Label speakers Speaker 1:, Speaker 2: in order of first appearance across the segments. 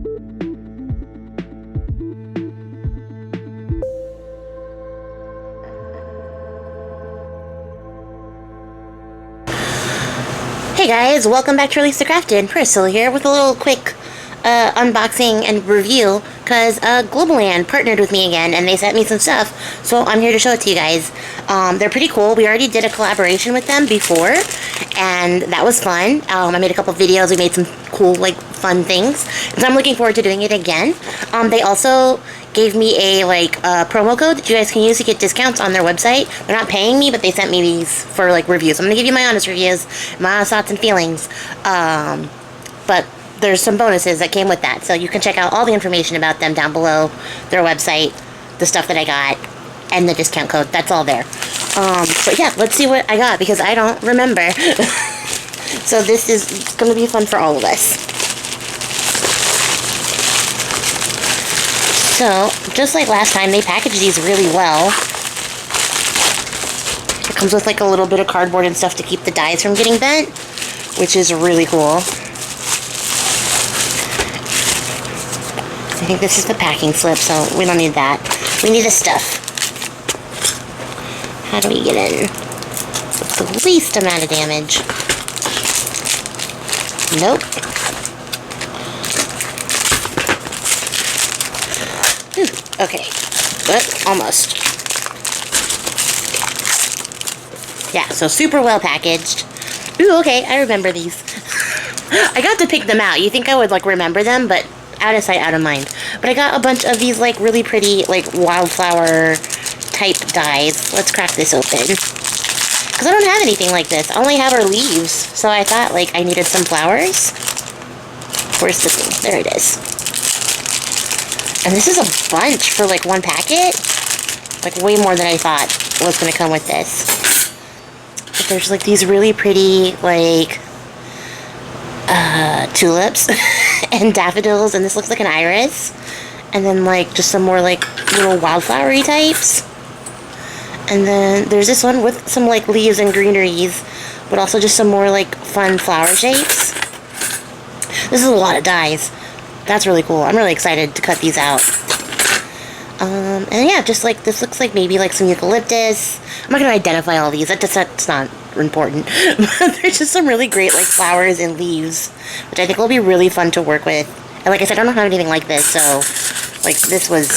Speaker 1: Hey guys, welcome back to Release the Craftin. Priscilla here with a little quick unboxing and review because Globleland partnered with me again and they sent me some stuff, so I'm here to show it to you guys. They're pretty cool. We already did a collaboration with them before and that was fun. I made a couple videos. We made some cool, like, fun things, so I'm looking forward to doing it again. They also gave me a promo code that you guys can use to get discounts on their website. They're not paying me, but they sent me these for like reviews. I'm gonna give you my honest reviews, my honest thoughts and feelings. But there's some bonuses that came with that, so you can check out all the information about them down below their website, the stuff that I got, and the discount code. That's all there. But yeah, let's see what I got because I don't remember. So this is gonna be fun for all of us. So, just like last time, they packaged these really well. It comes with like a little bit of cardboard and stuff to keep the dies from getting bent, which is really cool. I think this is the packing slip, so we don't need that. We need this stuff. How do we get in with the least amount of damage? Nope. Okay, but almost. Yeah, so super well packaged. Ooh, okay, I remember these. I got to pick them out. You think I would, like, remember them, but out of sight, out of mind. But I got a bunch of these, like, really pretty, like, wildflower type dies. Let's crack this open. Because I don't have anything like this. I only have our leaves. So I thought, like, I needed some flowers. Where's the thing? There it is. And this is a bunch for, like, one packet. Like, way more than I thought was going to come with this. But there's, like, these really pretty, like, tulips and daffodils. And this looks like an iris. And then, like, just some more, like, little wildflowery types. And then there's this one with some, like, leaves and greeneries. But also just some more, like, fun flower shapes. This is a lot of dies. That's really cool. I'm really excited to cut these out. And yeah, just like, this looks like maybe like some eucalyptus. I'm not going to identify all these. That's not important. But there's just some really great, like, flowers and leaves, which I think will be really fun to work with. And like I said, I don't have anything like this, so, like, this was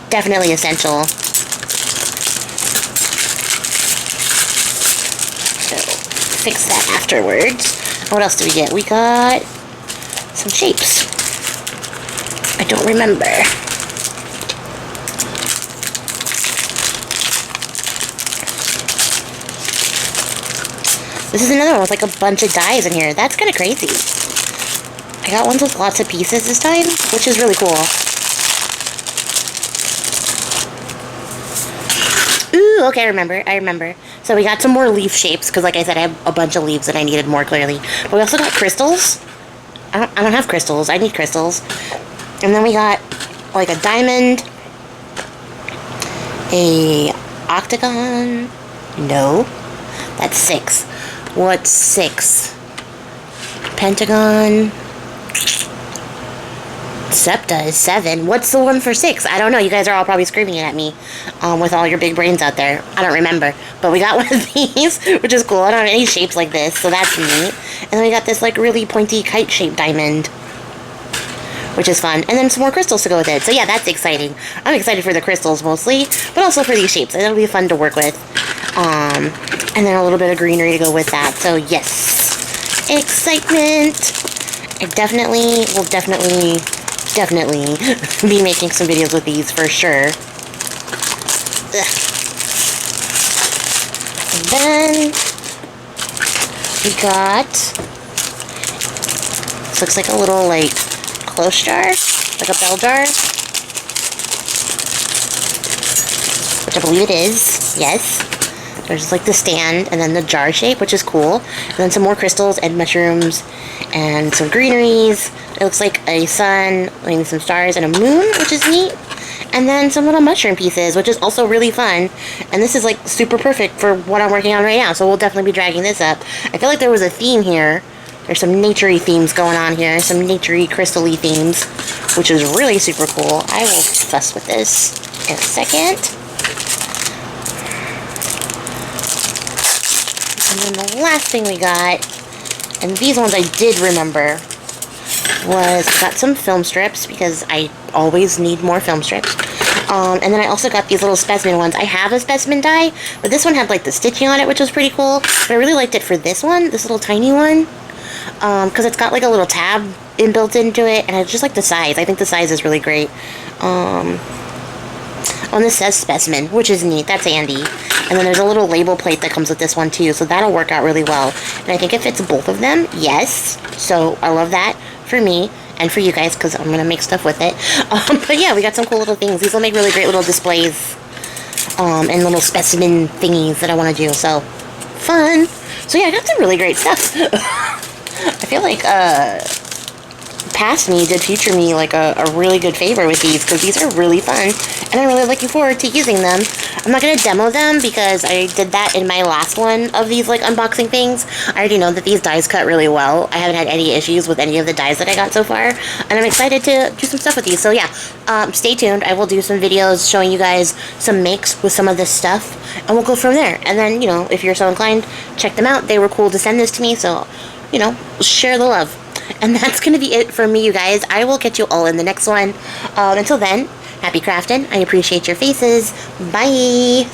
Speaker 1: definitely essential. So, fix that afterwards. What else do we get? We got some shapes. I don't remember. This is another one with like a bunch of dies in here. That's kind of crazy. I got ones with lots of pieces this time, which is really cool. Ooh, okay, I remember. So we got some more leaf shapes, because like I said, I have a bunch of leaves that I needed more clearly. But we also got crystals. I don't have crystals. I need crystals. And then we got like a diamond, a octagon. No, that's 6. What's 6? Pentagon. Septa is 7. What's the one for 6? I don't know. You guys are all probably screaming at me with all your big brains out there. I don't remember. But we got one of these, which is cool. I don't have any shapes like this, so that's neat. And then we got this, like, really pointy kite-shaped diamond, which is fun. And then some more crystals to go with it. So yeah, that's exciting. I'm excited for the crystals mostly, but also for these shapes. It'll be fun to work with. And then a little bit of greenery to go with that. So yes, excitement. I will definitely be making some videos with these for sure. Ugh. And then we got, this looks like a little, like, close jar, like a bell jar, which I believe it is. Yes. There's like the stand and then the jar shape, which is cool. And then some more crystals and mushrooms and some greeneries. It looks like a sun, maybe some stars, and a moon, which is neat. And then some little mushroom pieces, which is also really fun. And this is like super perfect for what I'm working on right now, so we'll definitely be dragging this up. I feel like there was a theme here There's some naturey themes going on here, some naturey crystal-y themes, which is really super cool. I will fuss with this in a second. And then the last thing we got, and these ones I did remember, was I got some film strips because I always need more film strips. And then I also got these little specimen ones. I have a specimen die, but this one had like the stitching on it, which was pretty cool. But I really liked it for this one, this little tiny one, because it's got like a little tab inbuilt into it, and I just like the size. I think the size is really great. And this says specimen, which is neat. That's handy. And then there's a little label plate that comes with this one too, so that'll work out really well. And I think it fits both of them, yes. So I love that for me and for you guys, because I'm going to make stuff with it. But yeah, we got some cool little things. These will make really great little displays and little specimen thingies that I want to do, so fun. So yeah, I got some really great stuff. I feel like past me did future me like a really good favor with these, because these are really fun and I'm really looking forward to using them. I'm not going to demo them because I did that in my last one of these like unboxing things. I already know that these dies cut really well. I haven't had any issues with any of the dies that I got so far, and I'm excited to do some stuff with these. So yeah, stay tuned. I will do some videos showing you guys some makes with some of this stuff, and we'll go from there. And then, you know, if you're so inclined, check them out. They were cool to send this to me, so, you know, share the love. And that's going to be it for me, you guys. I will catch you all in the next one. Until then, happy crafting. I appreciate your faces. Bye.